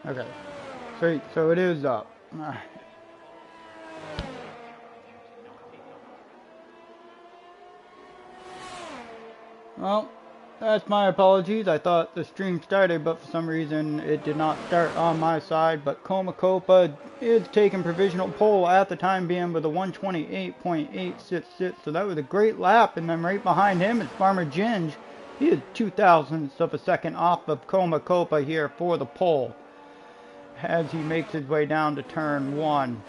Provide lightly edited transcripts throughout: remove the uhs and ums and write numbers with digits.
Okay. Sweet. So it is up. Well, that's my apologies. I thought the stream started, but for some reason it did not start on my side. But Copa is taking provisional pole at the time being with a 128.866. So that was a great lap. And then right behind him is Farmer Ginge. He is 0.02 of a second off of Copa here for the pole as he makes his way down to turn 1.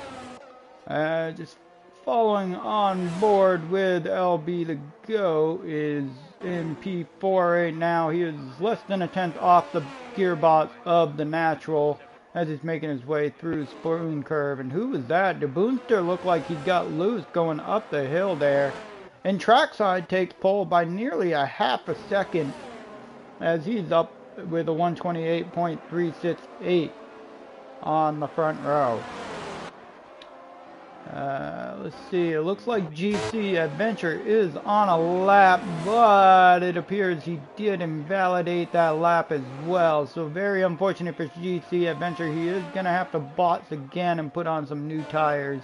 Just following on board with LB the Go is in P4 right now. He is less than a tenth off the gearbox of the natural as he's making his way through Spoon Curve. And who was that? The Boomster looked like he got loose going up the hill there. And Trackside takes pole by nearly a half a second as he's up with a 128.368 on the front row. Let's see, it looks like GC Adventure is on a lap, but it appears he did invalidate that lap as well. So very unfortunate for GC Adventure. He is going to have to box again and put on some new tires.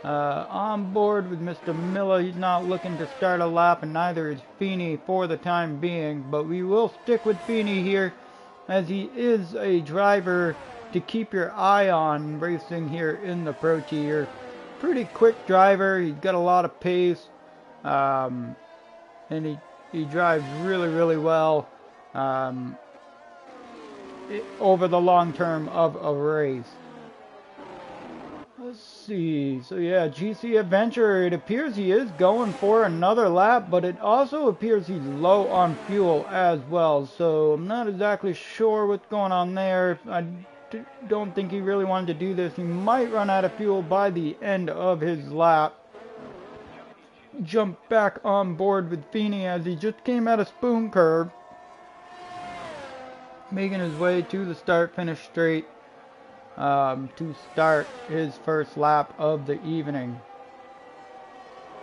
On board with Mr. Miller, he's not looking to start a lap, and neither is Feeney for the time being. But we will stick with Feeney here, as he is a driver to keep your eye on racing here in the Pro Tier. Pretty quick driver, he's got a lot of pace, and he drives really well over the long term of a race. Let's see, so yeah, GC Adventure, it appears he is going for another lap, but it also appears he's low on fuel as well, so I'm not exactly sure what's going on there. I don't think he really wanted to do this. He might run out of fuel by the end of his lap. Jump back on board with Feeney as he just came out of Spoon Curve, making his way to the start-finish straight to start his first lap of the evening.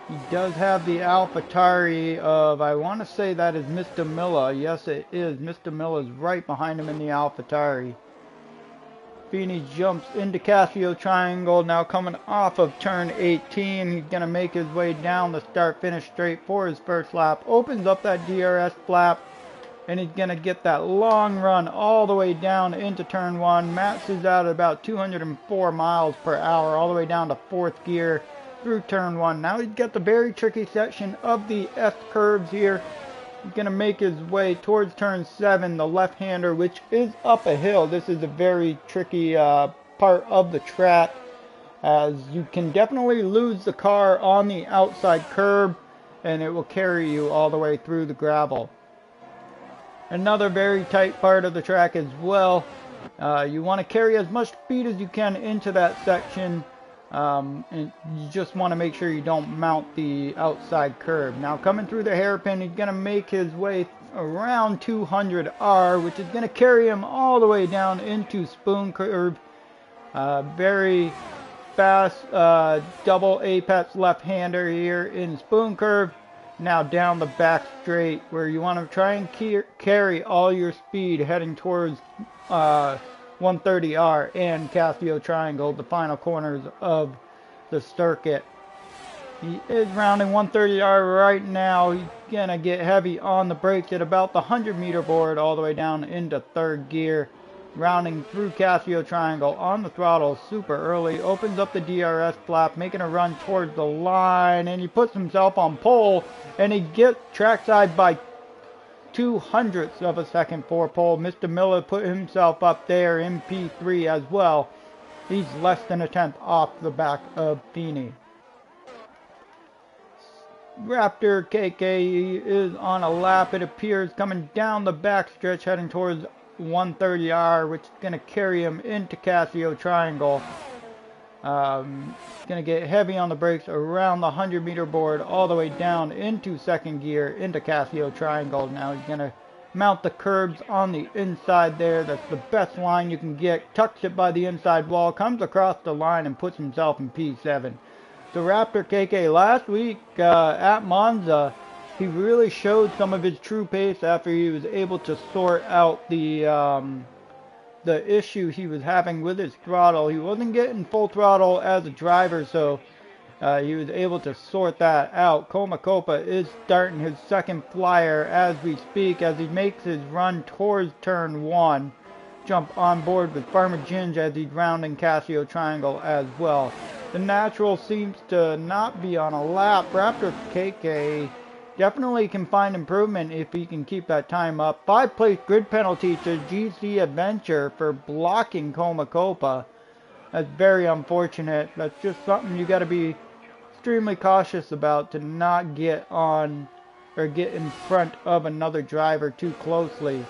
He does have the AlphaTauri of, I want to say that is Mr. Miller. Yes, it is. Mr. Miller's right behind him in the AlphaTauri. Feeney jumps into Casio Triangle, now coming off of turn 18. He's going to make his way down the start-finish straight for his first lap. Opens up that DRS flap, and he's going to get that long run all the way down into turn 1. Maxes out at about 204 miles per hour, all the way down to 4th gear through turn 1. Now he's got the very tricky section of the S-curves here. He's going to make his way towards turn 7, the left-hander, which is up a hill. This is a very tricky part of the track, as you can definitely lose the car on the outside curb, and it will carry you all the way through the gravel. Another very tight part of the track as well. You want to carry as much speed as you can into that section. And you just want to make sure you don't mount the outside curb. Now coming through the hairpin, he's going to make his way around 200R, which is going to carry him all the way down into Spoon Curve. Very fast double apex left-hander here in Spoon Curve. Now down the back straight, where you want to try and carry all your speed heading towards 130R and Casio Triangle, the final corners of the circuit. He is rounding 130R right now. He's gonna get heavy on the brakes at about the 100-meter board, all the way down into 3rd gear. Rounding through Casio Triangle on the throttle super early. Opens up the DRS flap, making a run towards the line, and he puts himself on pole, and he gets trackside by 0.02 of a second for pole. Mr. Miller put himself up there in P3 as well. He's less than a tenth off the back of Feeney. Raptor KK is on a lap, it appears, coming down the back stretch heading towards 130R, which is going to carry him into Casio Triangle. Going to get heavy on the brakes around the 100-meter board, all the way down into 2nd gear into Casio Triangle. Now he's going to mount the curbs on the inside there. That's the best line you can get. Tucks it by the inside wall, comes across the line, and puts himself in P7. So Raptor KK last week at Monza, he really showed some of his true pace after he was able to sort out the the issue he was having with his throttle. He wasn't getting full throttle as a driver, so he was able to sort that out. Komakopa is starting his second flyer as we speak, as he makes his run towards turn 1. Jump on board with Farmer Ginge as he's rounding Casio Triangle as well. The Natural seems to not be on a lap. Raptor KK definitely can find improvement if he can keep that time up. 5th-place grid penalty to GC Adventure for blocking Komakopa. That's very unfortunate. That's just something you got to be extremely cautious about, to not get on or get in front of another driver too closely,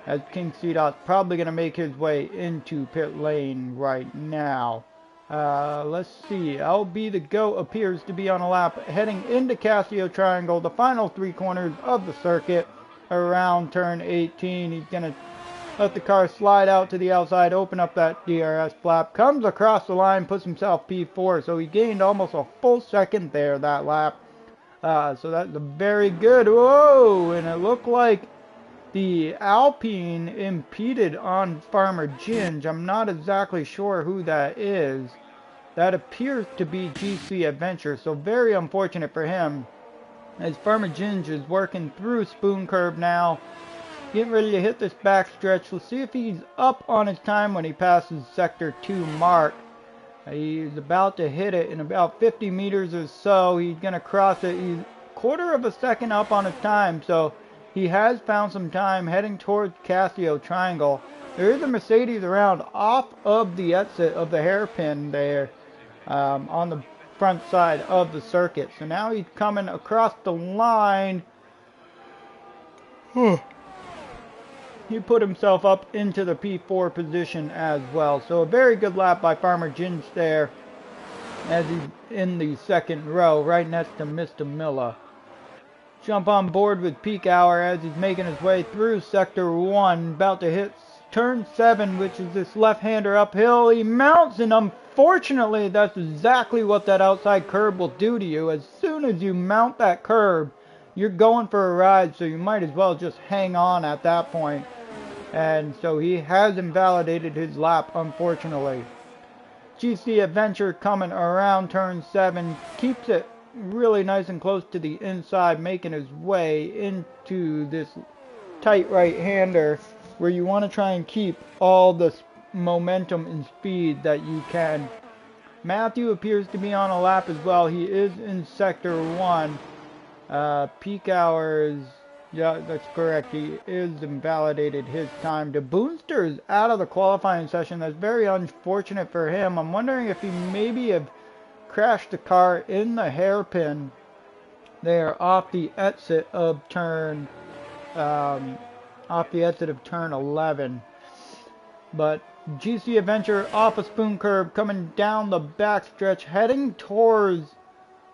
as King C-Dot's probably going to make his way into pit lane right now. Let's see. LB the Goat appears to be on a lap heading into Casio Triangle, the final 3 corners of the circuit around turn 18. He's going to let the car slide out to the outside, open up that DRS flap, comes across the line, puts himself P4, so he gained almost a full second there that lap. So that's a very good, whoa, and it looked like the Alpine impeded on Farmer Ginge. I'm not exactly sure who that is. That appears to be GC Adventure, so very unfortunate for him, as Farmer Ginge is working through Spoon Curve now, getting ready to hit this back stretch. Let's see if he's up on his time when he passes Sector 2 mark. He's about to hit it in about 50 meters or so. He's going to cross it. He's a quarter of a second up on his time, so he has found some time heading towards Casio Triangle. There is a Mercedes around off of the exit of the hairpin there, on the front side of the circuit. So now he's coming across the line. He put himself up into the P4 position as well. So a very good lap by Farmer Ginge there, as he's in the second row right next to Mr. Miller. Jump on board with Peak Hour as he's making his way through Sector 1, about to hit turn 7, which is this left-hander uphill. He mounts, and unfortunately that's exactly what that outside curb will do to you. As soon as you mount that curb, you're going for a ride, so you might as well just hang on at that point. And so he has invalidated his lap, unfortunately. GC Adventure coming around turn 7, keeps it really nice and close to the inside, making his way into this tight right-hander, where you want to try and keep all the momentum and speed that you can. Matthew appears to be on a lap as well. He is in Sector 1. Peak Hours, yeah, that's correct. He is invalidated his time. The Boonster is out of the qualifying session. That's very unfortunate for him. I'm wondering if he maybe have crashed the car in the hairpin there off the exit of turn 11. But GC Adventure off a Spoon Curve, coming down the backstretch, heading towards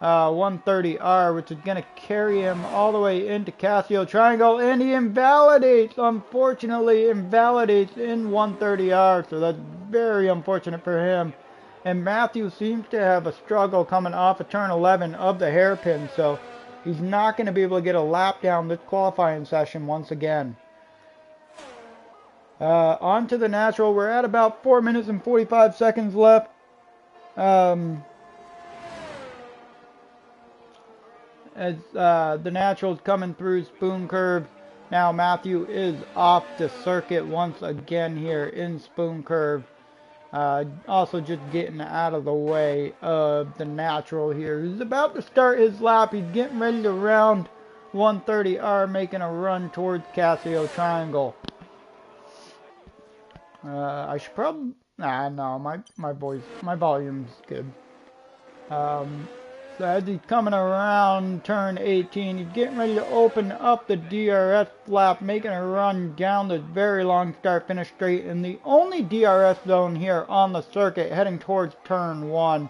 130R, which is going to carry him all the way into Casio Triangle, and he invalidates, unfortunately invalidates in 130R, so that's very unfortunate for him. And Matthew seems to have a struggle coming off of turn 11 of the hairpin, so he's not going to be able to get a lap down this qualifying session once again. On to the Natural. We're at about 4 minutes and 45 seconds left. As the Natural's coming through Spoon Curve. Now Matthew is off the circuit once again here in Spoon Curve. Also just getting out of the way of the Natural here. He's about to start his lap. He's getting ready to round 130R, making a run towards Casio Triangle. I should probably... no, my volume's good. So as he's coming around turn 18, he's getting ready to open up the DRS flap, making a run down this very long start-finish straight in the only DRS zone here on the circuit, heading towards turn 1.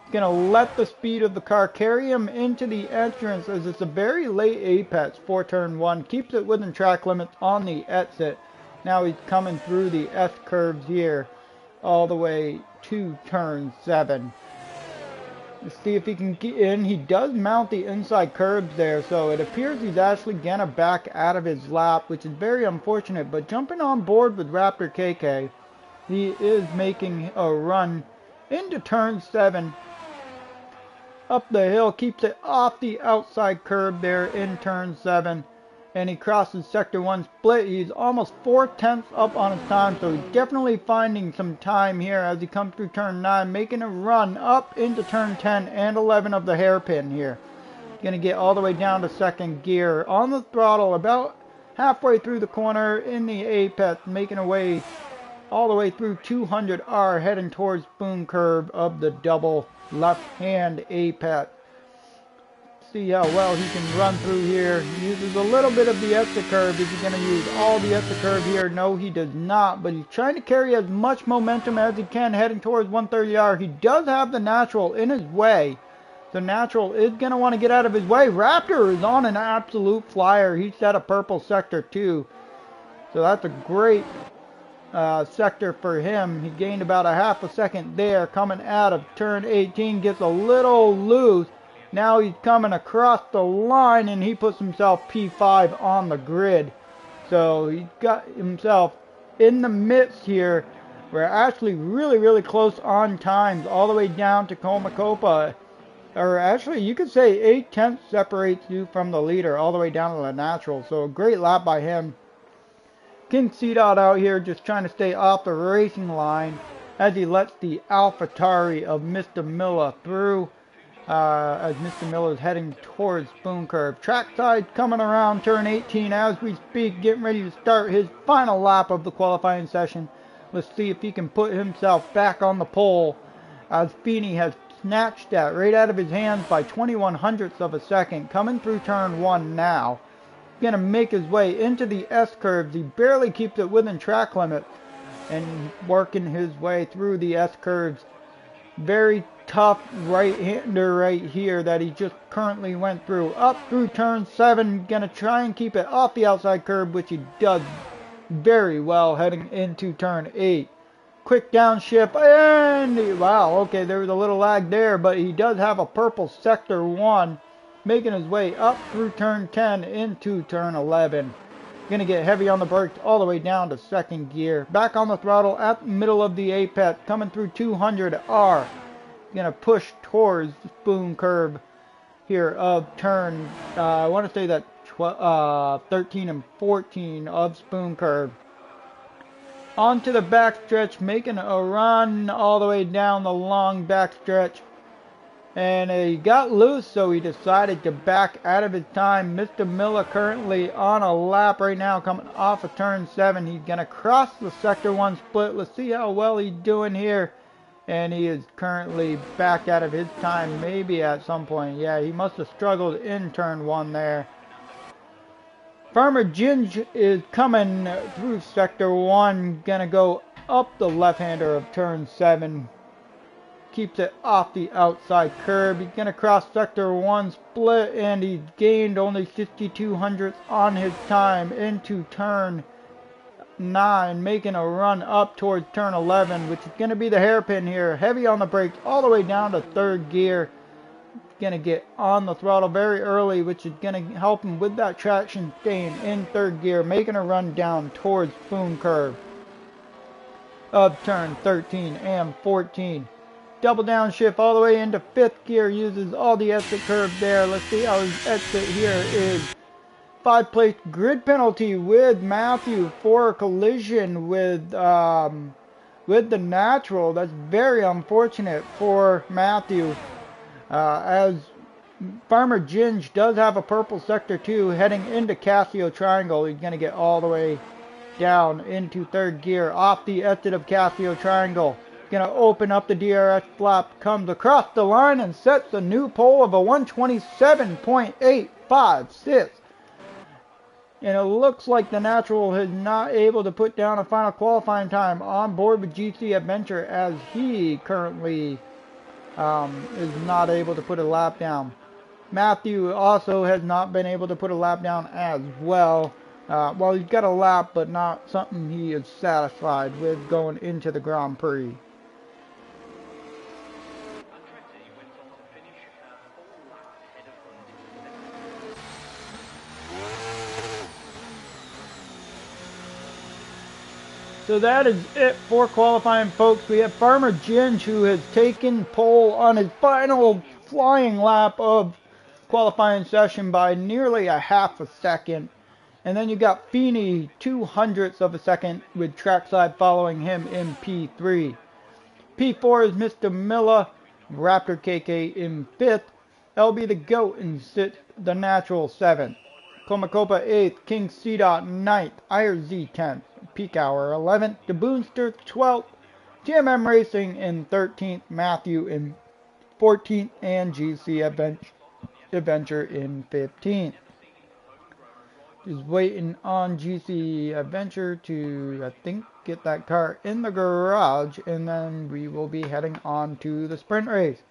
He's going to let the speed of the car carry him into the entrance, as it's a very late apex for turn 1. Keeps it within track limits on the exit. Now he's coming through the S-curves here all the way to turn 7. Let's see if he can get in. He does mount the inside curbs there, so it appears he's actually gonna back out of his lap, which is very unfortunate. But jumping on board with Raptor KK, he is making a run into turn 7. Up the hill, keeps it off the outside curb there in turn 7. And he crosses sector 1 split. He's almost 4/10 up on his time, so he's definitely finding some time here as he comes through turn 9, making a run up into turn 10 and 11 of the hairpin here. Gonna get all the way down to second gear on the throttle, about halfway through the corner in the apex, making a way all the way through 200R, heading towards spoon curve of the double left hand apex. See how well he can run through here. He uses a little bit of the exit curve. Is he going to use all the exit curve here? No, he does not, but he's trying to carry as much momentum as he can heading towards 130R. He does have the natural in his way. The natural is going to want to get out of his way. Raptor is on an absolute flyer. He's at a purple sector too, so that's a great sector for him. He gained about a half a second there coming out of turn 18, gets a little loose. Now he's coming across the line and he puts himself P5 on the grid. So he's got himself in the midst here. We're actually really close on times all the way down to Comacopa. Or actually you could say 8/10 separates you from the leader all the way down to the natural. So a great lap by him. King C-Dot out here just trying to stay off the racing line as he lets the AlphaTauri of Mr. Miller through as Mr. Miller is heading towards spoon curve. Trackside coming around turn 18 as we speak, getting ready to start his final lap of the qualifying session. Let's see if he can put himself back on the pole as Feeney has snatched that right out of his hands by 21/100ths of a second. Coming through turn 1 now. Gonna make his way into the S curves. He barely keeps it within track limit and working his way through the S curves. Very tough right-hander right here that he just currently went through. Up through turn 7, gonna try and keep it off the outside curb, which he does very well heading into turn 8. Quick downshift, and wow, okay, there was a little lag there, but he does have a purple sector 1. Making his way up through turn 10 into turn 11. Gonna get heavy on the brakes all the way down to second gear. Back on the throttle at the middle of the apex, coming through 200R. Gonna push towards the spoon curve here of turn, I want to say that 13 and 14 of spoon curve. Onto the backstretch, making a run all the way down the long backstretch. And he got loose, so he decided to back out of his time. Mr. Miller currently on a lap right now, coming off of turn 7. He's going to cross the sector 1 split. Let's see how well he's doing here. And he is currently back out of his time, maybe at some point. Yeah, he must have struggled in turn 1 there. Farmer Ginge is coming through sector 1. Going to go up the left-hander of turn 7. Keeps it off the outside curb. He's going to cross sector 1 split, and he's gained only 52/100ths on his time into turn 9, making a run up towards turn 11, which is going to be the hairpin here. Heavy on the brakes all the way down to third gear. Going to get on the throttle very early, which is going to help him with that traction, staying in third gear, making a run down towards spoon curve of turn 13 and 14. Double downshift all the way into 5th gear, uses all the exit curve there. Let's see how his exit here is. 5-place grid penalty with Matthew for a collision with the natural. That's very unfortunate for Matthew. As Farmer Ginge does have a purple sector 2 heading into Casio Triangle. He's going to get all the way down into 3rd gear off the exit of Casio Triangle. Going to open up the DRS flap, comes across the line and sets a new pole of a 127.856. And it looks like the natural is not able to put down a final qualifying time on board with GC Adventure, as he currently is not able to put a lap down. Matthew also has not been able to put a lap down as well. Well, he's got a lap, but not something he is satisfied with going into the Grand Prix. So that is it for qualifying, folks. We have Farmer Ginge, who has taken pole on his final flying lap of qualifying session by nearly a half a second. And then you got Feeney, 2/100ths of a second, with trackside following him in P3. P4 is Mr. Miller, Raptor KK in 5th, LB the GOAT in 6th, The Natural 7th, Komakopa 8th, King C. 9th, IRZ 10th, Peak Hour 11th, The Boonster 12th, TMM Racing in 13th, Matthew in 14th, and GC Adventure in 15th. Just waiting on GC Adventure to, I think, get that car in the garage, and then we will be heading on to the sprint race.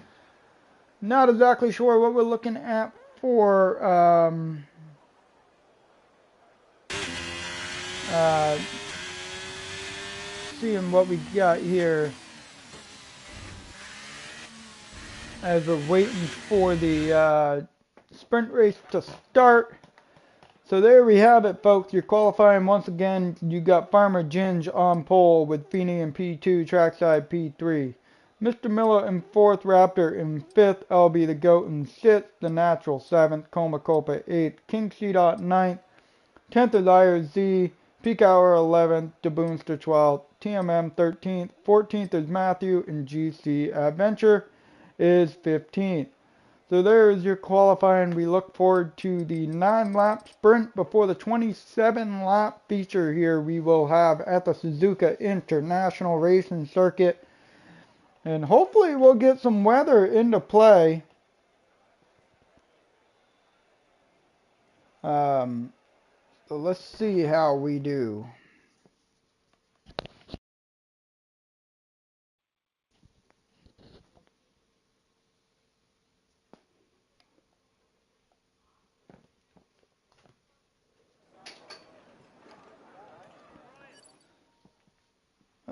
Not exactly sure what we're looking at for seeing what we got here as we're waiting for the sprint race to start. So there we have it, folks. You're qualifying once again. You got Farmer Ginge on pole with Feeney in P2, trackside P3. Mr. Miller in 4th, Raptor in 5th, LB the GOAT in 6th, The Natural 7th, Komakopa 8th, King C. 9th, 10th is IRZ, Peak Hour 11th, The Boonster 12th, TMM 13th, 14th is Matthew, and GC Adventure is 15th. So there is your qualifying. We look forward to the 9-lap sprint before the 27-lap feature here we will have at the Suzuka International Racing Circuit. And hopefully we'll get some weather into play. So let's see how we do.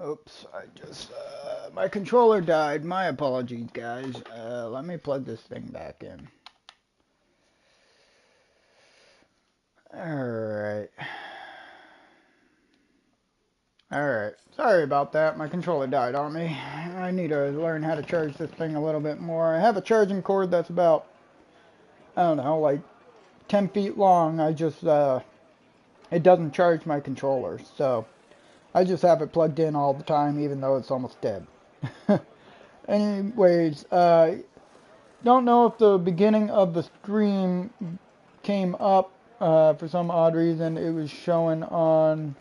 Oops, I just, my controller died. My apologies, guys. Let me plug this thing back in. Alright. Alright, sorry about that. My controller died on me. I need to learn how to charge this thing a little bit more. I have a charging cord that's about, I don't know, like 10 feet long. I just, it doesn't charge my controller, so I just have it plugged in all the time, even though it's almost dead. Anyways, don't know if the beginning of the stream came up for some odd reason. It was showing on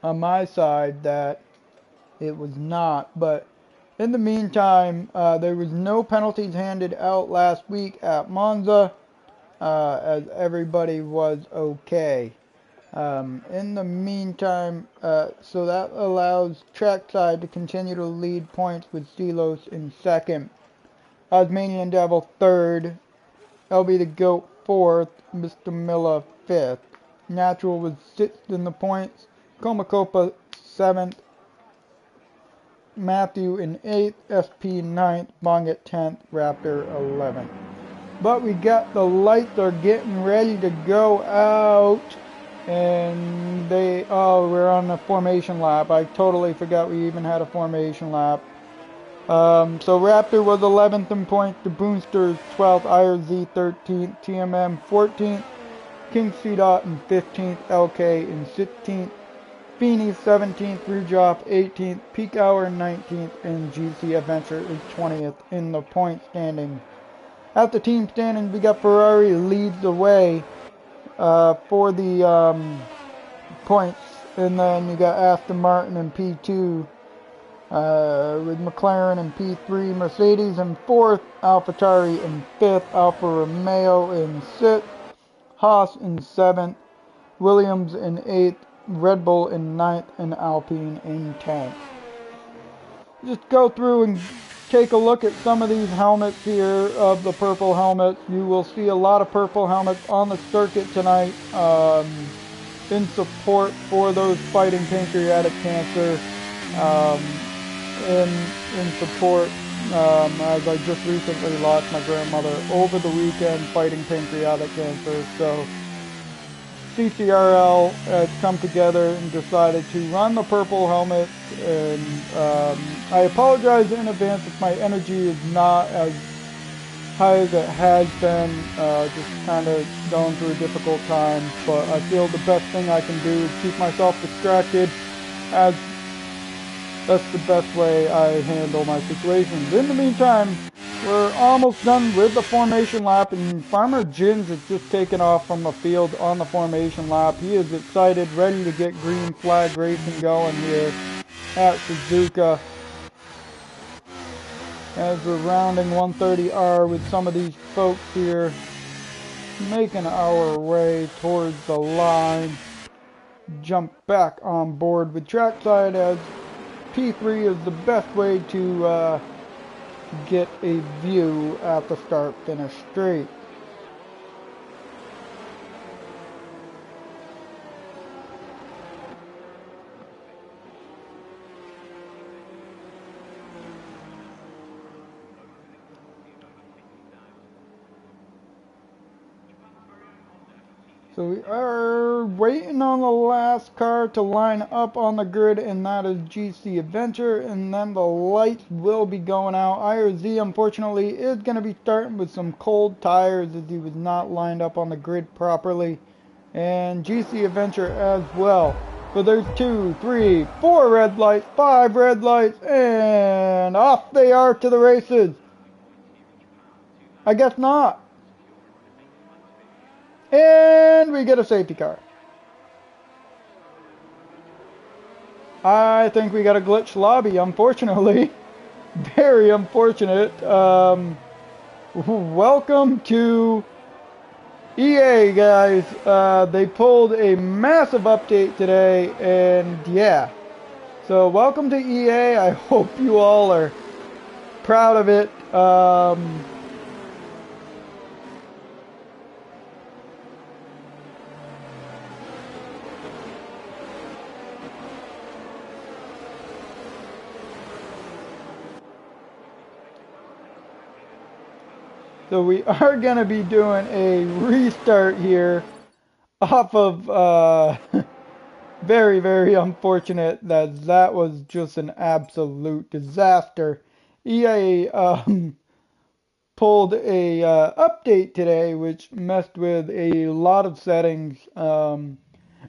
my side that it was not, but in the meantime, there was no penalties handed out last week at Monza, as everybody was okay. In the meantime, so that allows trackside to continue to lead points with Stelos in 2nd, Osmanian Devil 3rd, LB the GOAT 4th, Mr. Miller 5th. Natural was 6th in the points, Komakopa 7th, Matthew in 8th, SP 9th, Bonget 10th, Raptor 11th. But we got the lights are getting ready to go out, and we're on the formation lap. I totally forgot we even had a formation lap. So Raptor was 11th in points, the Boonsters 12th, IRZ 13th, TMM 14th, King C. in 15th, LK in 16th, Feeney 17th, Rujoff 18th, Peak Hour 19th, and GC Adventure is 20th in the point standing. At the team standings, we got Ferrari leads the way for the points, and then you got Aston Martin in P2, with McLaren in P3, Mercedes in 4th, AlphaTauri in 5th, Alfa Romeo in 6th, Haas in 7th, Williams in 8th, Red Bull in 9th, and Alpine in 10th. Just go through and take a look at some of these helmets here of the purple helmets. You will see a lot of purple helmets on the circuit tonight in support for those fighting pancreatic cancer, in support as I just recently lost my grandmother over the weekend fighting pancreatic cancer. So CCRL had come together and decided to run the purple helmet, and I apologize in advance if my energy is not as high as it has been, just kind of going through a difficult time, but I feel the best thing I can do is keep myself distracted, as that's the best way I handle my situations. In the meantime, we're almost done with the formation lap, and Farmer Jins is just taken off from the field on the formation lap. He is excited, ready to get green flag racing going here at Suzuka, as we're rounding 130R with some of these folks here, making our way towards the line. Jump back on board with trackside, as P3 is the best way to get a view at the start-finish straight. So we are waiting on the last car to line up on the grid, and that is GC Adventure, and then the lights will be going out. IRZ, unfortunately, is going to be starting with some cold tires, as he was not lined up on the grid properly, and GC Adventure as well. So there's 2, 3, 4 red lights, 5 red lights, and off they are to the races. I guess not. And we get a safety car. I think we got a glitch lobby, unfortunately. Very unfortunate. Welcome to EA, guys. They pulled a massive update today, and yeah. So welcome to EA. I hope you all are proud of it. So we are going to be doing a restart here off of, very, very unfortunate that was just an absolute disaster. EA pulled a update today which messed with a lot of settings. And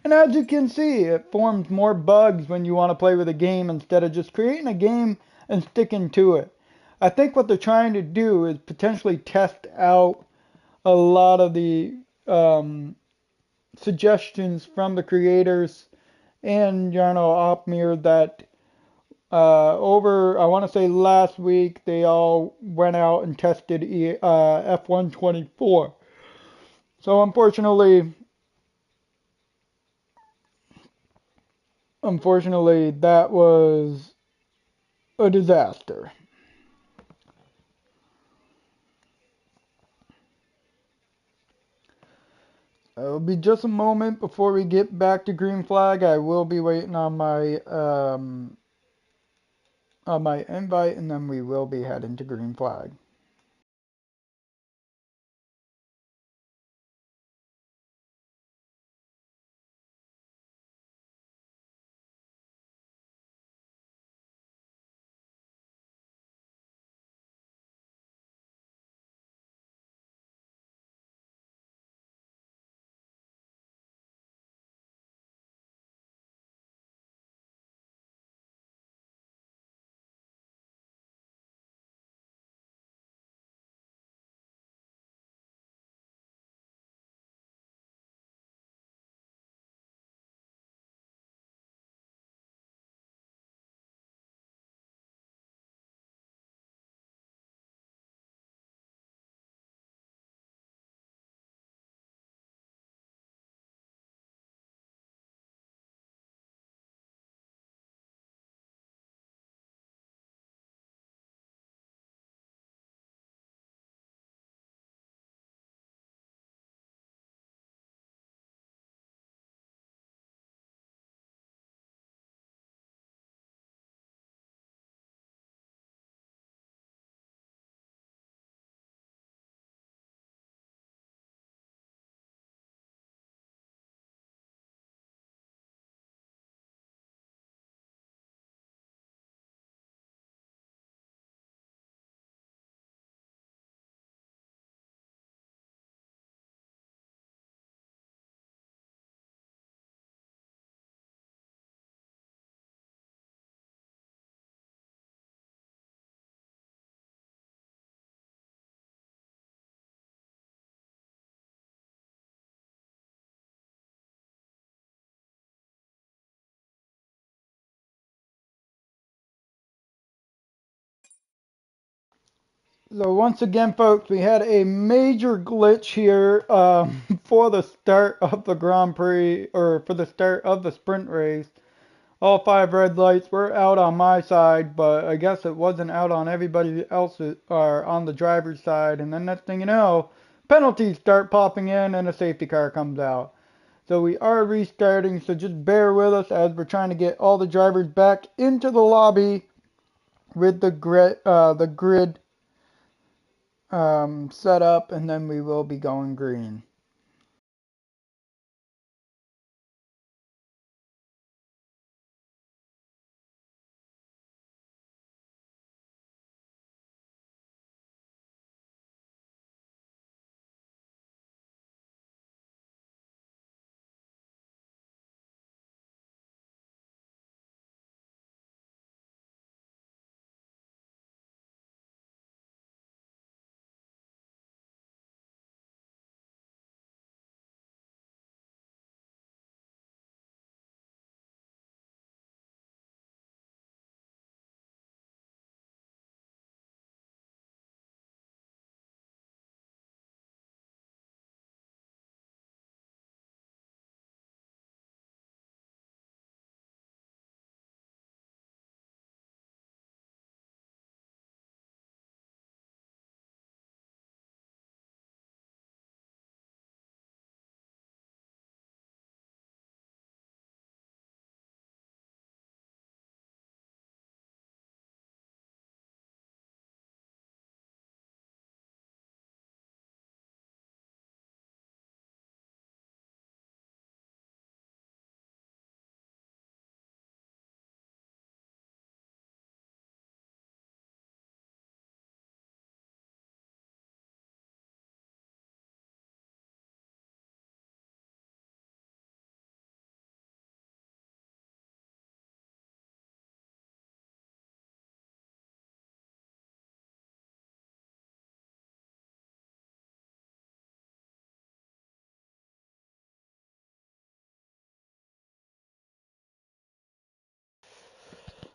as you can see, it forms more bugs when you want to play with a game instead of just creating a game and sticking to it. I think what they're trying to do is potentially test out a lot of the suggestions from the creators and Jarno Opmir that over, I want to say last week, they all went out and tested F124. So unfortunately, that was a disaster. It'll be just a moment before we get back to green flag. I will be waiting on my invite, and then we will be heading to green flag. So once again, folks, we had a major glitch here for the start of the Grand Prix, or for the start of the sprint race. All 5 red lights were out on my side, but I guess it wasn't out on everybody else's, or on the driver's side. And then next thing you know, penalties start popping in and a safety car comes out. So we are restarting, so just bear with us as we're trying to get all the drivers back into the lobby with the grid set up, and then we will be going green.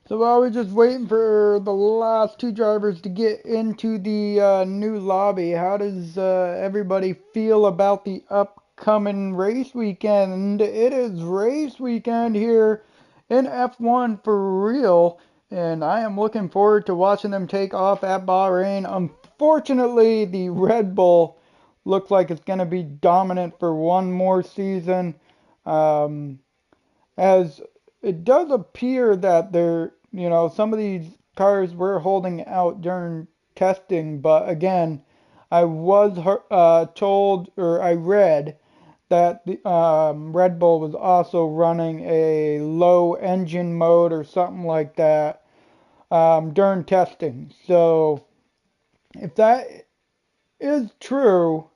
So while we're just waiting for the last 2 drivers to get into the new lobby, how does everybody feel about the upcoming race weekend? It is race weekend here in F1 for real, and I am looking forward to watching them take off at Bahrain. Unfortunately, the Red Bull looks like it's going to be dominant for one more season. Um, as it does appear that some of these cars were holding out during testing, but again, I was told, or I read that the Red Bull was also running a low engine mode or something like that during testing. So if that is true,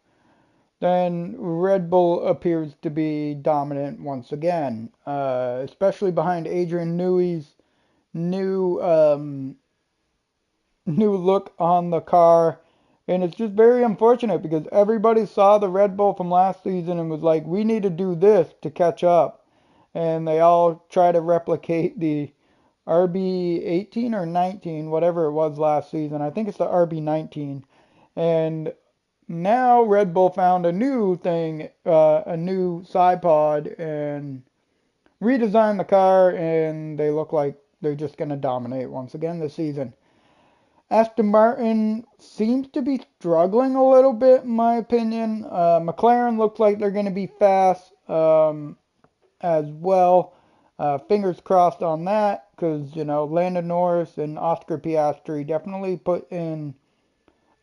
then Red Bull appears to be dominant once again, especially behind Adrian Newey's new new look on the car. And it's just very unfortunate because everybody saw the Red Bull from last season and was like, we need to do this to catch up. And they all try to replicate the RB18 or 19, whatever it was last season. I think it's the RB19. And now Red Bull found a new thing, a new side pod, and redesigned the car, and they look like they're just going to dominate once again this season. Aston Martin seems to be struggling a little bit, in my opinion. McLaren looks like they're going to be fast as well. Fingers crossed on that, because, Lando Norris and Oscar Piastri definitely put in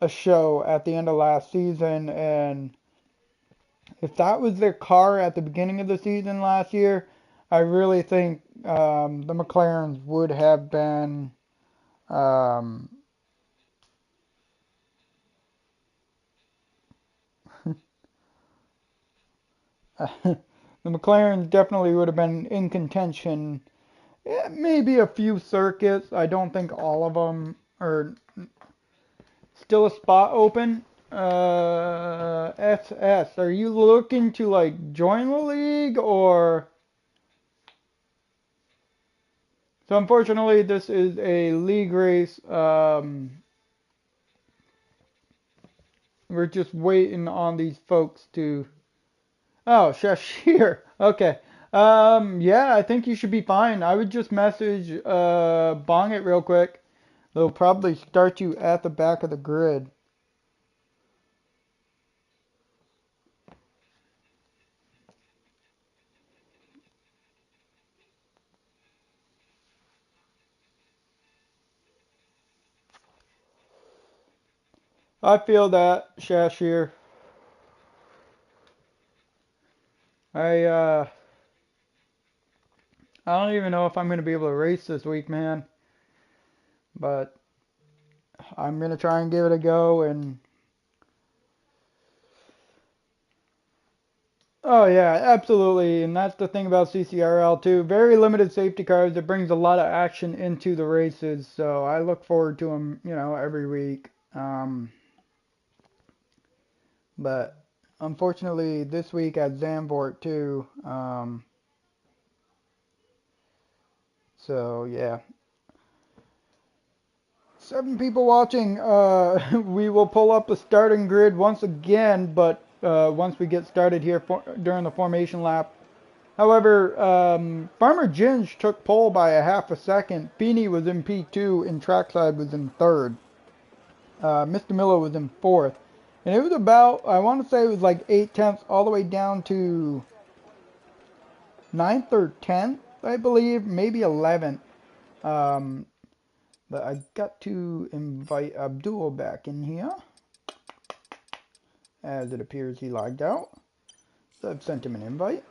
a show at the end of last season, and if that was their car at the beginning of the season last year, I really think the McLarens would have been um, the McLarens definitely would have been in contention. Yeah, maybe a few circuits. I don't think all of them are still a spot open. SS, are you looking to like join the league or? So unfortunately, this is a league race. We're just waiting on these folks to... Oh, Shashir. Okay. Yeah, I think you should be fine. I would just message Bong it real quick. They'll probably start you at the back of the grid. I feel that, Shashir. I I don't even know if I'm gonna be able to race this week, man. But I'm gonna try and give it a go. And oh yeah, absolutely. And that's the thing about CCRL too. Very limited safety cars. It brings a lot of action into the races. So I look forward to them, you know, every week. But unfortunately, this week at Zandvoort too. So yeah, 7 people watching. We will pull up the starting grid once again, but once we get started here during the formation lap. However, Farmer Ginge took pole by a half a second. Feeney was in P2 and Trackside was in 3rd. Mr. Miller was in 4th. And it was about, I want to say it was like 8 tenths all the way down to 9th or 10th, I believe, maybe 11th. But I got to invite Abdul back in here, as it appears he logged out. So I've sent him an invite.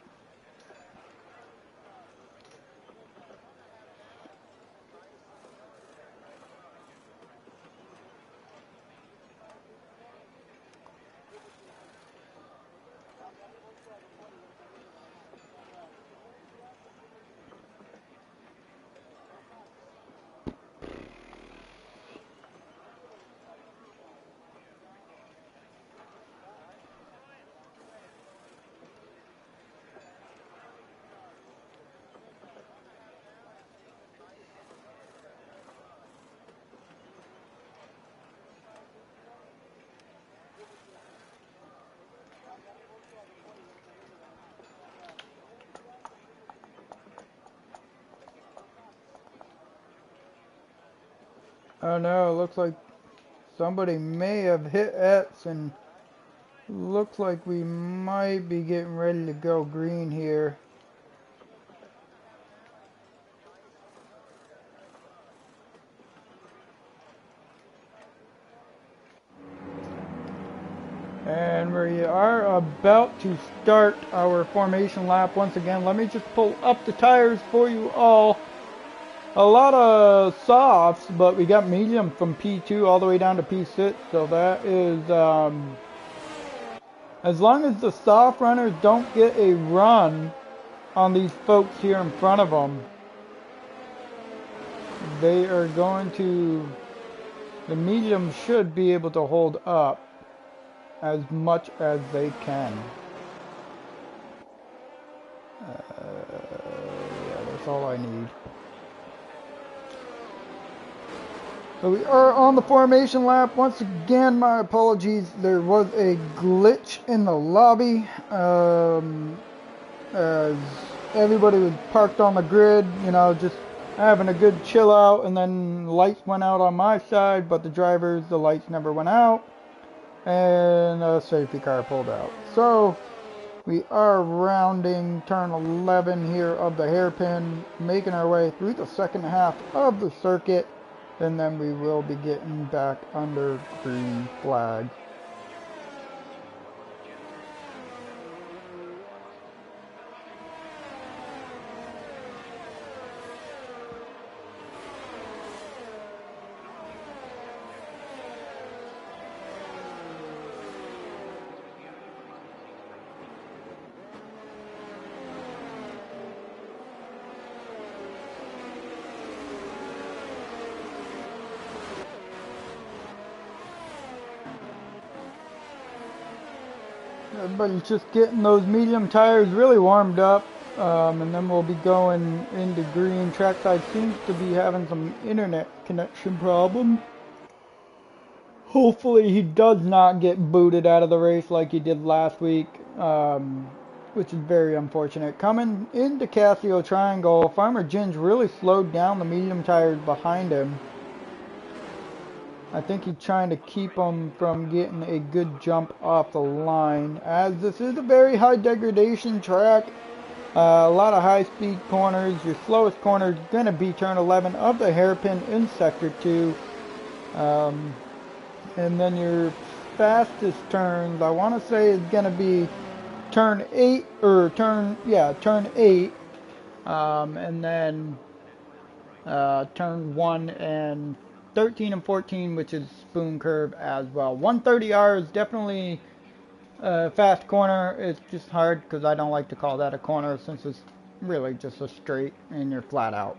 Oh no, it looks like somebody may have hit X, and looks like we might be getting ready to go green here. And we are about to start our formation lap once again. Let me just pull up the tires for you all. A lot of softs, but we got medium from P2 all the way down to P6. So that is, as long as the soft runners don't get a run on these folks here in front of them, they are going to, the medium should be able to hold up as much as they can. Yeah, that's all I need. So we are on the formation lap. Once again, my apologies. There was a glitch in the lobby. As everybody was parked on the grid, you know, just having a good chill out, and then lights went out on my side, but the lights never went out, and a safety car pulled out. So we are rounding turn 11 here of the hairpin, making our way through the second half of the circuit, and then we will be getting back under green flag. Everybody's just getting those medium tires really warmed up, and then we'll be going into green. Trackside seems to be having some internet connection problem. Hopefully he does not get booted out of the race like he did last week, which is very unfortunate. Coming into Casio Triangle, Farmer Ginge really slowed down the medium tires behind him. I think he's trying to keep them from getting a good jump off the line, as this is a very high degradation track. A lot of high speed corners. Your slowest corner is going to be turn 11 of the hairpin in sector 2. And then your fastest turns, I want to say, is going to be turn 8, or turn 8. And then turn 1 and 13 and 14, which is spoon curve as well. 130R is definitely a fast corner. It's just hard because I don't like to call that a corner since it's really just a straight and you're flat out.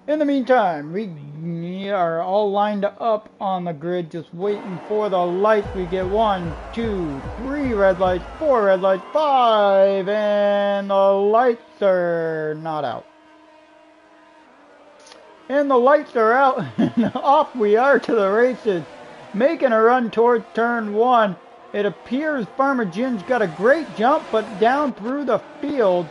In the meantime, we are all lined up on the grid just waiting for the lights. We get 1, 2, 3 red lights, 4 red lights, 5, and the lights are not out. And the lights are out, and off we are to the races, making a run towards turn 1. It appears Farmer Ginge got a great jump, but down through the field.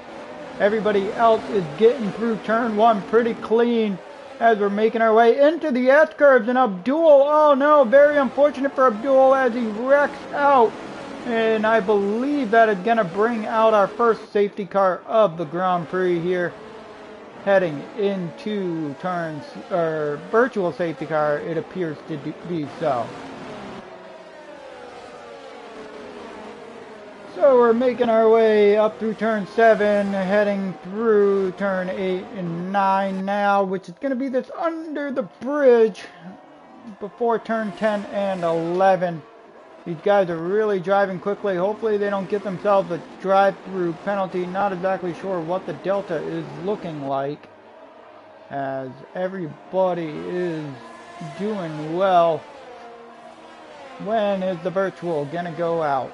Everybody else is getting through turn 1 pretty clean as we're making our way into the S-curves. And Abdul, oh no, very unfortunate for Abdul as he wrecks out. And I believe that is going to bring out our first safety car of the Grand Prix here. Heading into turns, or virtual safety car, it appears to be so. So we're making our way up through turn 7, heading through turn 8 and 9 now, which is going to be this under the bridge before turn 10 and 11. These guys are really driving quickly. Hopefully they don't get themselves a drive-through penalty. Not exactly sure what the Delta is looking like, as everybody is doing well. When is the virtual going to go out?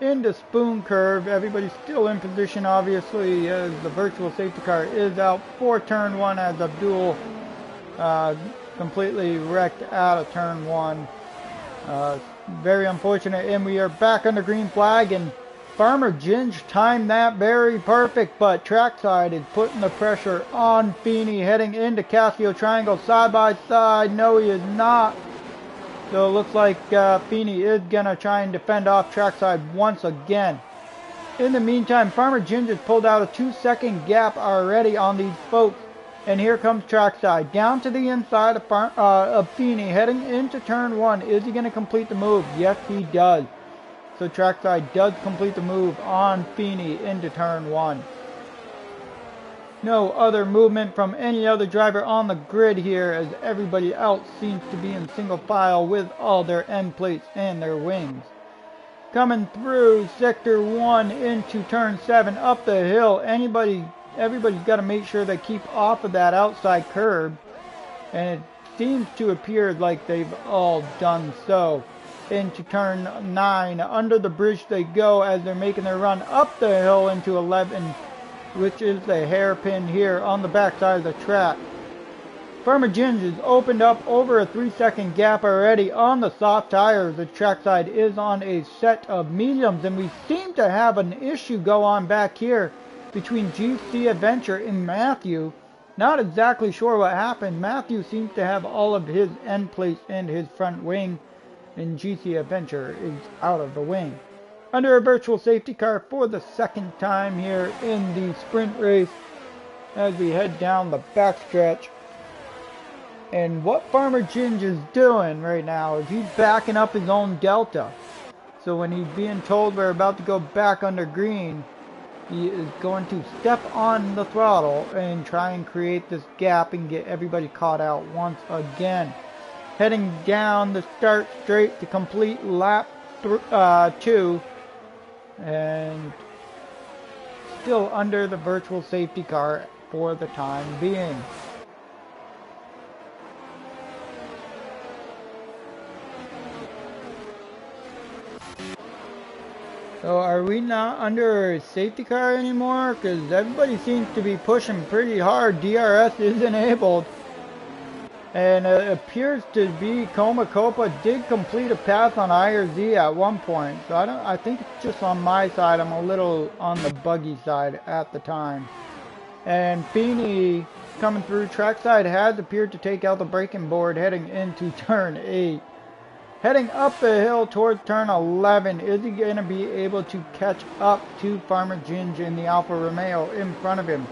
Into spoon curve, everybody's still in position obviously as the virtual safety car is out for turn 1 as Abdul completely wrecked out of turn 1. Very unfortunate, and we are back on the green flag, and Farmer Ginge timed that very perfect, but trackside is putting the pressure on Feeney heading into Casio Triangle side by side. No, he is not. So it looks like Feeney is going to try and defend off trackside once again. In the meantime, Farmer Ginge has pulled out a 2-second gap already on these folks. And here comes trackside. Down to the inside of Feeney, heading into turn 1. Is he going to complete the move? Yes, he does. So trackside does complete the move on Feeney into turn 1. No other movement from any other driver on the grid here, as everybody else seems to be in single file with all their end plates and their wings. Coming through sector 1 into turn 7 up the hill. Everybody's got to make sure they keep off of that outside curb, and it seems to appear like they've all done so. Into turn 9, under the bridge they go as they're making their run up the hill into 11, which is the hairpin here on the backside of the track. Farmer Ginge has opened up over a 3-second gap already on the soft tires. The trackside is on a set of mediums, and we seem to have an issue go on back here between GC Adventure and Matthew. Not exactly sure what happened. Matthew seems to have all of his end plates and his front wing, and GC Adventure is out of the wing. Under a virtual safety car for the second time here in the sprint race as we head down the backstretch. And what Farmer Ginge is doing right now is he's backing up his own Delta. So when he's being told we're about to go back under green, he is going to step on the throttle and try and create this gap and get everybody caught out once again. Heading down the start straight to complete lap 2. And still under the virtual safety car for the time being. So are we not under a safety car anymore? Because everybody seems to be pushing pretty hard. DRS is enabled. And it appears to be Copa did complete a pass on IRZ at one point. So I think it's just on my side. I'm a little on the buggy side at the time. And Feeney coming through trackside has appeared to take out the braking board heading into turn 8. Heading up the hill towards turn 11, is he going to be able to catch up to Farmer Ginge in the Alfa Romeo in front of him?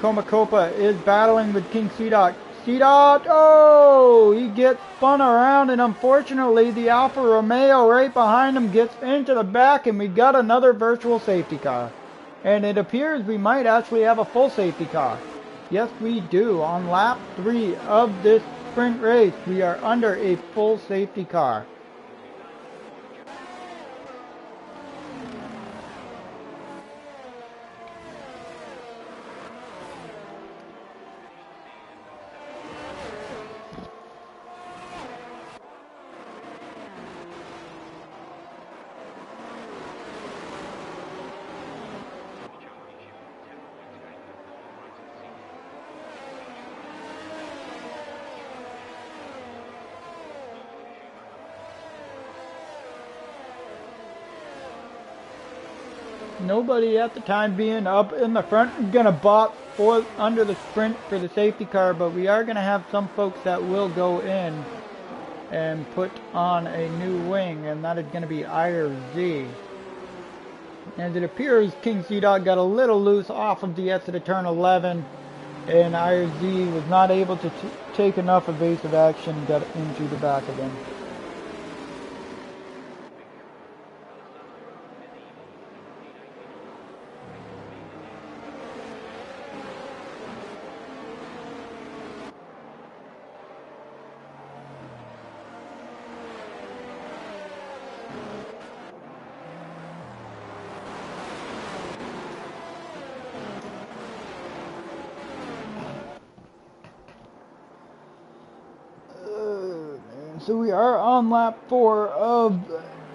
Copa is battling with King C-Dot. C-Dot, oh, he gets spun around, and unfortunately the Alfa Romeo right behind him gets into the back, and we got another virtual safety car. And it appears we might actually have a full safety car. Yes, we do. On lap 3 of this sprint race, we are under a full safety car. Nobody at the time being up in the front gonna bot for under the sprint for the safety car, but we are gonna have some folks that will go in and put on a new wing, and that is gonna be IRZ. As it appears, King C-Dog got a little loose off of the exit of turn 11, and IRZ was not able to take enough evasive action, got into the back of him. So we are on lap 4 of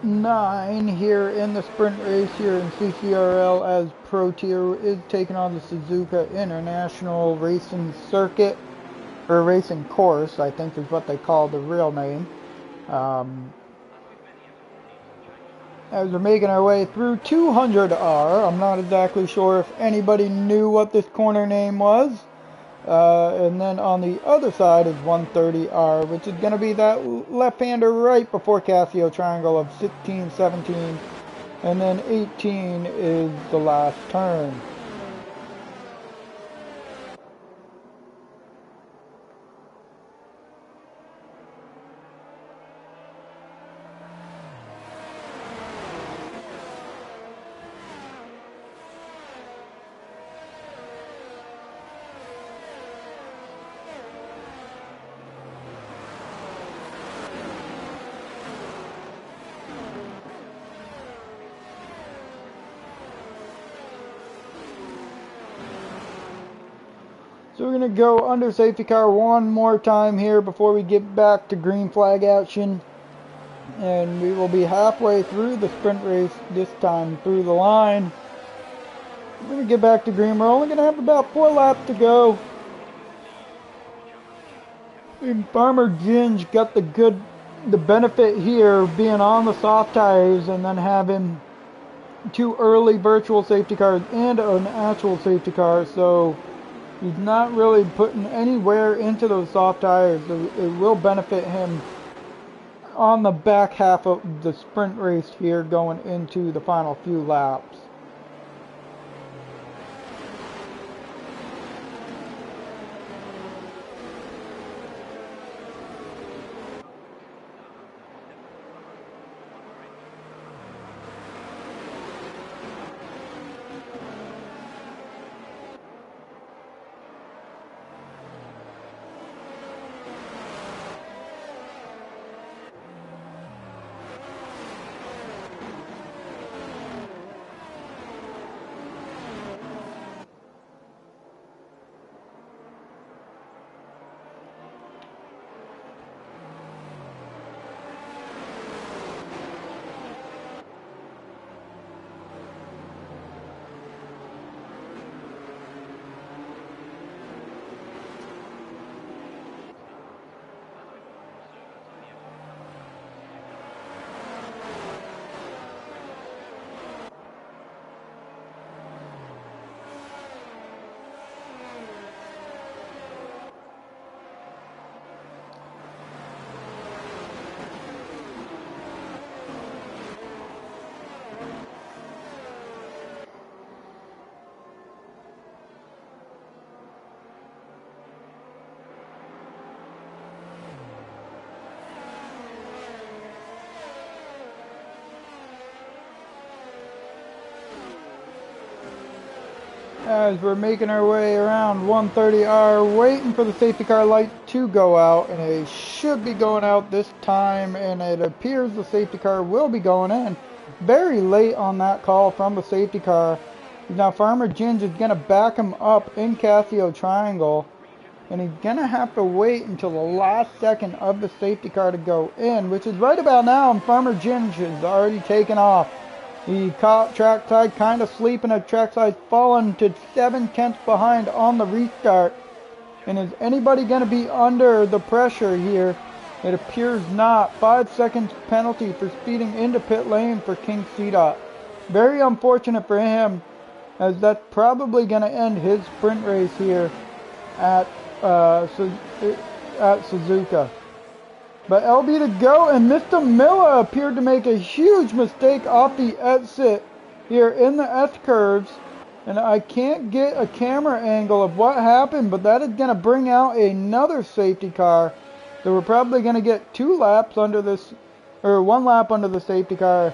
9 here in the sprint race here in CCRL, as Pro Tier is taking on the Suzuka International Racing Circuit, or Racing Course, I think is what they call the real name. As we're making our way through 200R, I'm not exactly sure if anybody knew what this corner name was. And then on the other side is 130R, which is going to be that left-hander right before Casio triangle of 16, 17, and then 18 is the last turn. So we're going to go under safety car one more time here before we get back to green flag action. And we will be halfway through the sprint race this time through the line. We're going to get back to green. We're only going to have about 4 laps to go. And Farmer Ginge got the benefit here being on the soft tires and then having 2 early virtual safety cars and an actual safety car. So he's not really putting any wear into those soft tires. So it will benefit him on the back half of the sprint race here going into the final few laps. as we're making our way around 130R, waiting for the safety car light to go out, and it should be going out this time, and it appears the safety car will be going in. Very late on that call from the safety car. Now Farmer Ginge is going to back him up in Casio Triangle, and he's going to have to wait until the last second of the safety car to go in, which is right about now, and Farmer Ginge is already taken off. He caught trackside kind of sleeping at trackside, falling to 7/10 behind on the restart. And is anybody going to be under the pressure here? It appears not. 5 seconds penalty for speeding into pit lane for King C-Dot. Very unfortunate for him, as that's probably going to end his sprint race here at Suzuka. But LB to go, and Mr. Miller appeared to make a huge mistake off the exit here in the S-curves. And I can't get a camera angle of what happened, but that is going to bring out another safety car. So we're probably going to get 2 laps under this, or 1 lap under the safety car,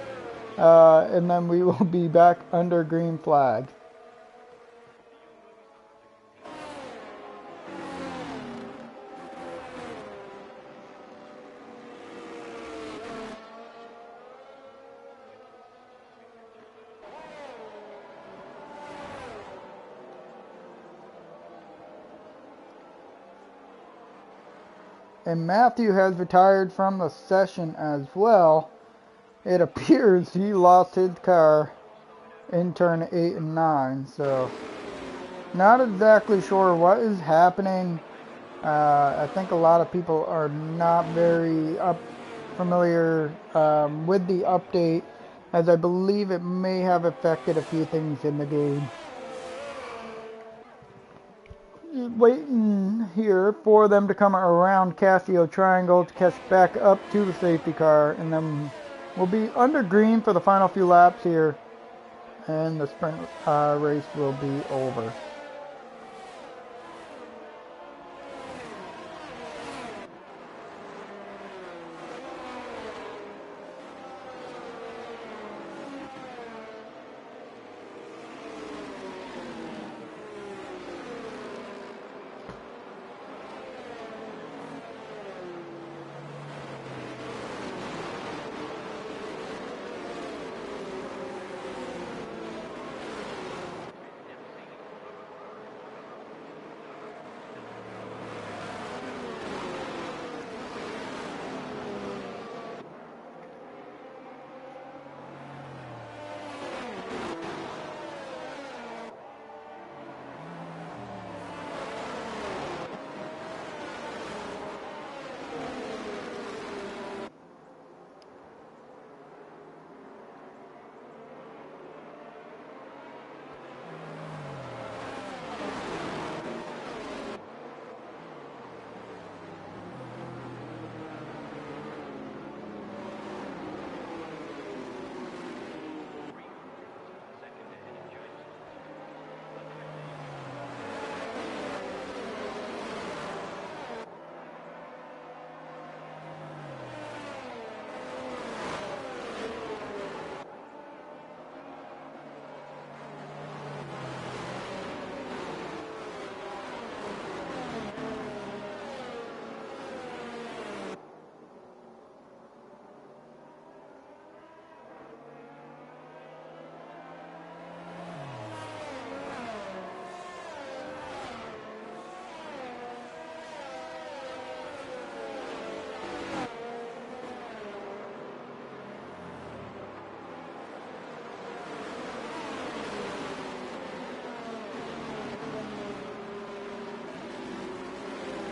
and then we will be back under green flag. And Matthew has retired from the session as well. It appears he lost his car in turn 8 and 9. So, not exactly sure what is happening. I think a lot of people are not very familiar with the update, as I believe it may have affected a few things in the game. Waiting here for them to come around Casio Triangle to catch back up to the safety car, and then we'll be under green for the final few laps here, and the sprint race will be over.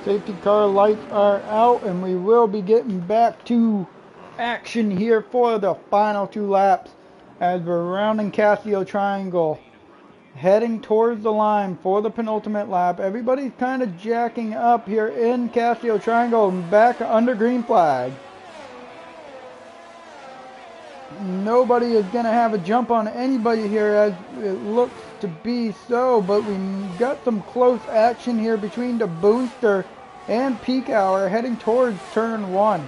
Safety car lights are out, and we will be getting back to action here for the final 2 laps as we're rounding Casio Triangle, heading towards the line for the penultimate lap. Everybody's kind of jacking up here in Casio Triangle and back under green flag. Nobody is going to have a jump on anybody here, as it looks to be so, but we got some close action here between the Boonster and Peak Hour heading towards turn 1.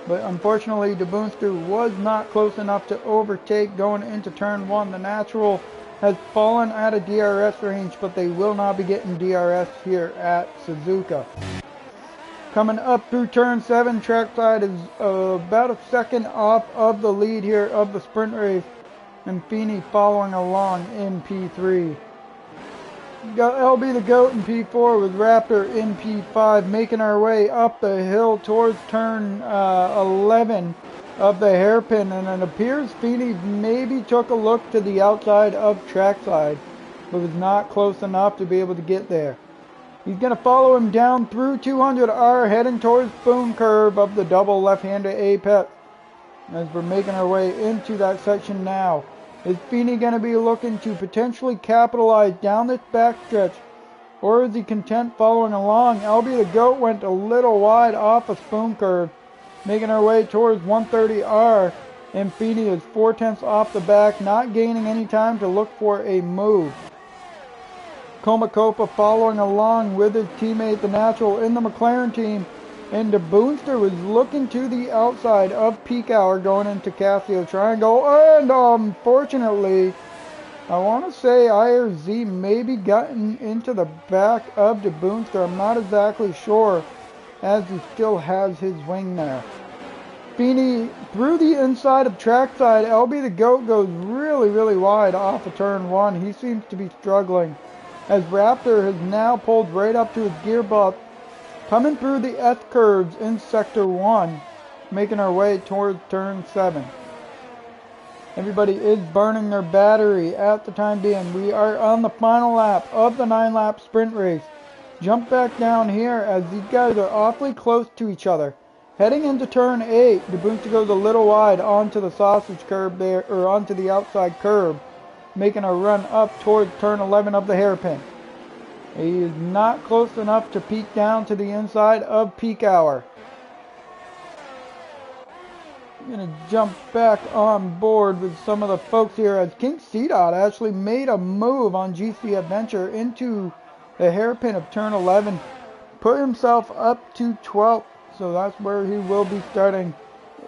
But unfortunately, the Boonster was not close enough to overtake going into turn 1. The Natural has fallen out of DRS range, but they will not be getting DRS here at Suzuka. Coming up through turn 7, trackside is about a second off of the lead here of the sprint race, and Feeney following along in P3. Got LB the Goat in P4 with Raptor in P5, making our way up the hill towards turn 11 of the hairpin, and it appears Feeney maybe took a look to the outside of trackside, but was not close enough to be able to get there. He's going to follow him down through 200R, heading towards Boom Curve of the double left-handed apex. As we're making our way into that section now, is Feeney going to be looking to potentially capitalize down this backstretch, or is he content following along? LB the Goat went a little wide off a Spoon Curve, making our way towards 130R, and Feeney is 4/10 off the back, not gaining any time to look for a move. Comacopa following along with his teammate, the Natural, in the McLaren team. And the Boonster was looking to the outside of peak hour going into Casio Triangle. And unfortunately, I want to say IRZ maybe gotten into the back of the Boonster. I'm not exactly sure, as he still has his wing there. Feeney through the inside of trackside. LB the Goat goes really wide off of turn 1. He seems to be struggling, as Raptor has now pulled right up to his gearbox, coming through the S curves in sector 1, making our way towards turn 7. Everybody is burning their battery at the time being. We are on the final lap of the 9-lap sprint race. Jump back down here as these guys are awfully close to each other. Heading into turn 8, the Boonster goes a little wide onto the sausage curb there, or onto the outside curb, making a run up towards turn 11 of the hairpin. He is not close enough to peek down to the inside of peak hour. I'm going to jump back on board with some of the folks here, as King C-Dot actually made a move on GC Adventure into the hairpin of turn 11, put himself up to 12th, so that's where he will be starting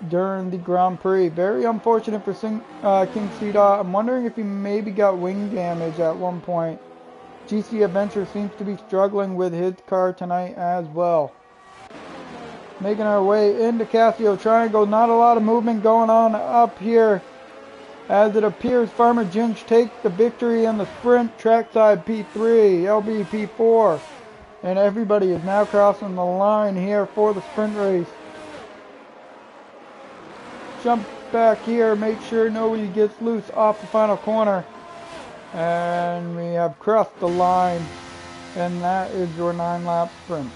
during the Grand Prix. Very unfortunate for King C-Dot. I'm wondering if he maybe got wing damage at one point. GC Adventure seems to be struggling with his car tonight as well. Making our way into Casio Triangle. Not a lot of movement going on up here, as it appears Farmer Jinch takes the victory in the sprint. Trackside P3, LB P4, and everybody is now crossing the line here for the sprint race. Jump back here, make sure nobody gets loose off the final corner. And we have crossed the line, and that is your 9-lap sprint.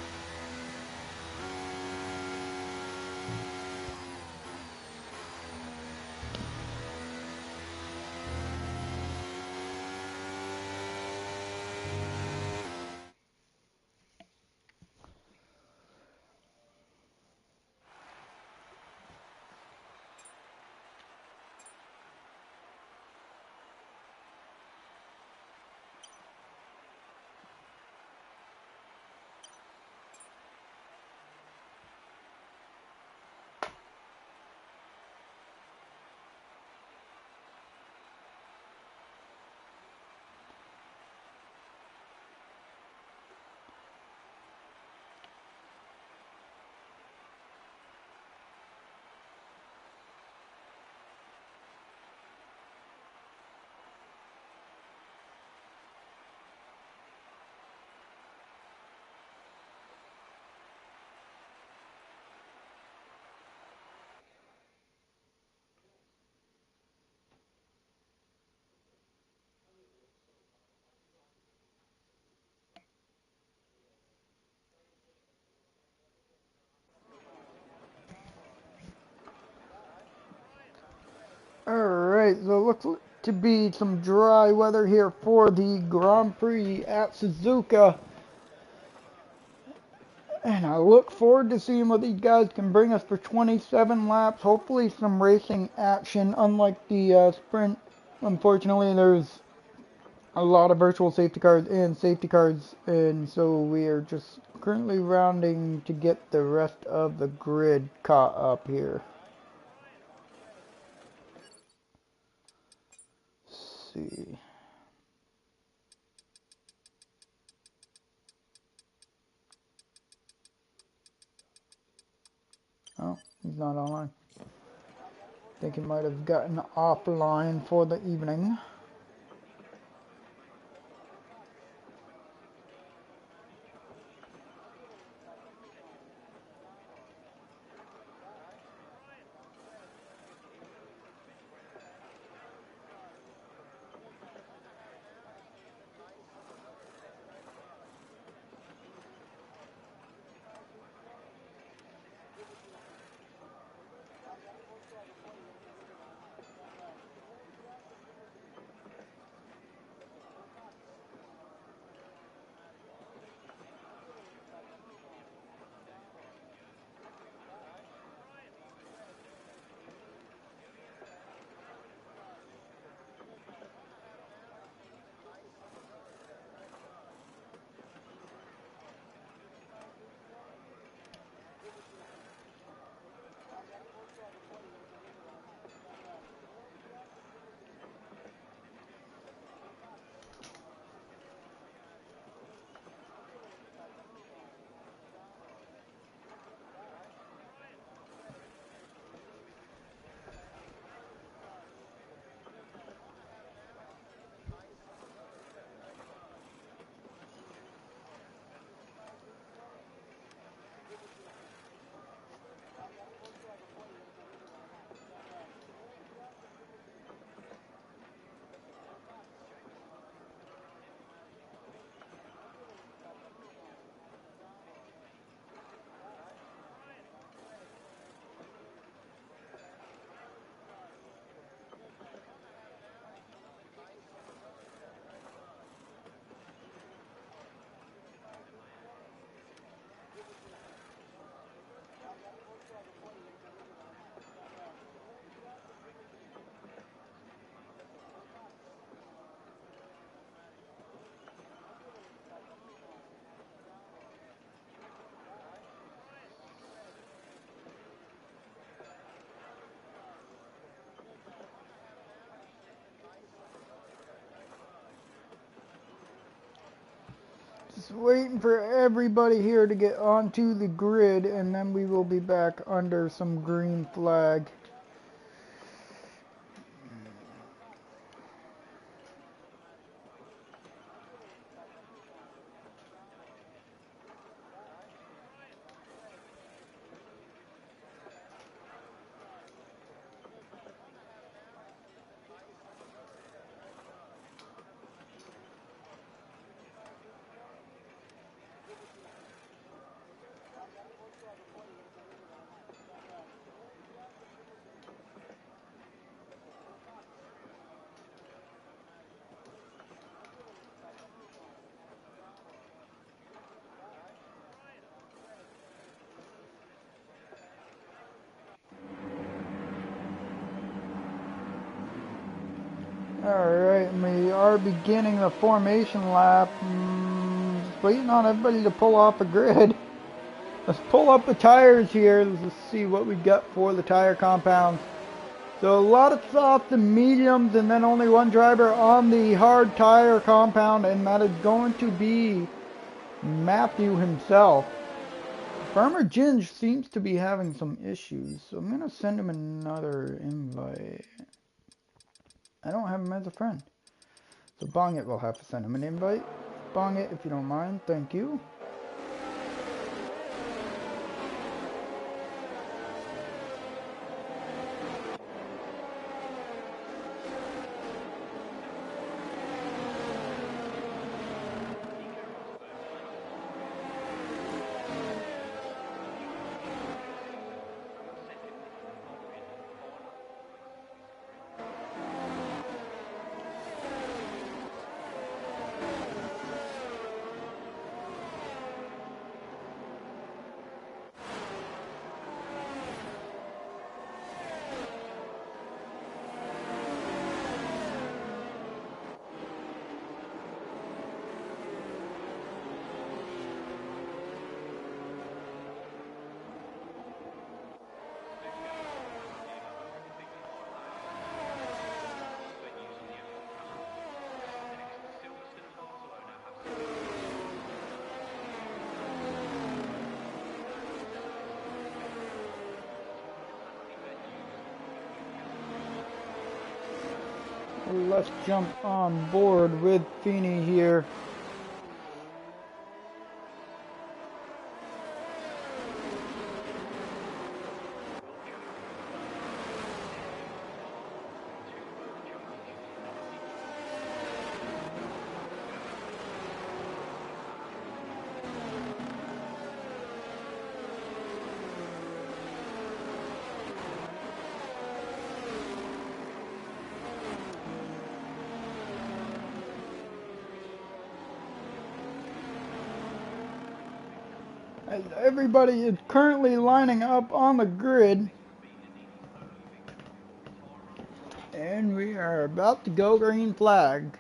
Alright, so it looks to be some dry weather here for the Grand Prix at Suzuka. And I look forward to seeing what these guys can bring us for 27 laps. Hopefully some racing action, unlike the sprint. Unfortunately, there's a lot of virtual safety cars and so we are just currently rounding to get the rest of the grid caught up here. See. not online. I think he might have gotten offline for the evening. Just waiting for everybody here to get onto the grid, and then we will be back under some green flag. Alright, we are beginning the formation lap. Just waiting on everybody to pull off a grid. Let's pull up the tires here. Let's see what we got for the tire compounds. So a lot of softs and mediums, and then only one driver on the hard tire compound, and that is going to be Matthew himself. Farmer Ginge seems to be having some issues, so I'm going to send him another invite. I don't have him as a friend. So Bong It will have to send him an invite. Bong It, if you don't mind. Thank you. let's jump on board with Feeney here. As everybody is currently lining up on the grid, and we are about to go green flag.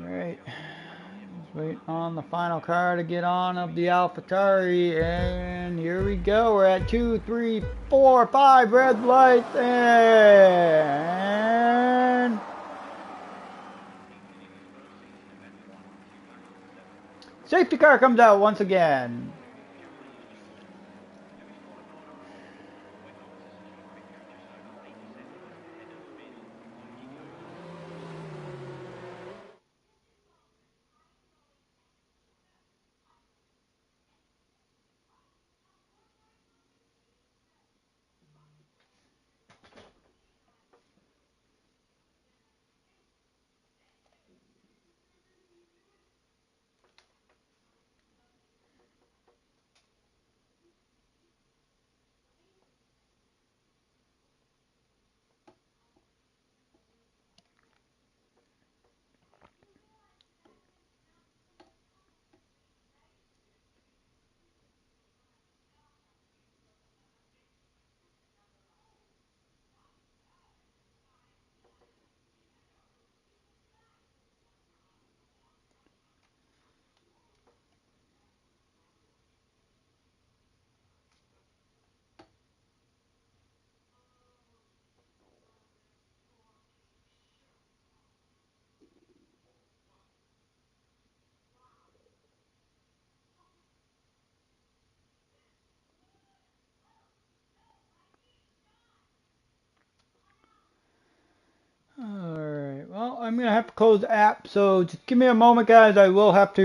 Alright, let's wait on the final car to get on of the AlphaTauri, and here we go. We're at 2, 3, 4, 5 red lights, and safety car comes out once again. Alright, well, I'm going to have to close the app, so just give me a moment, guys. I will have to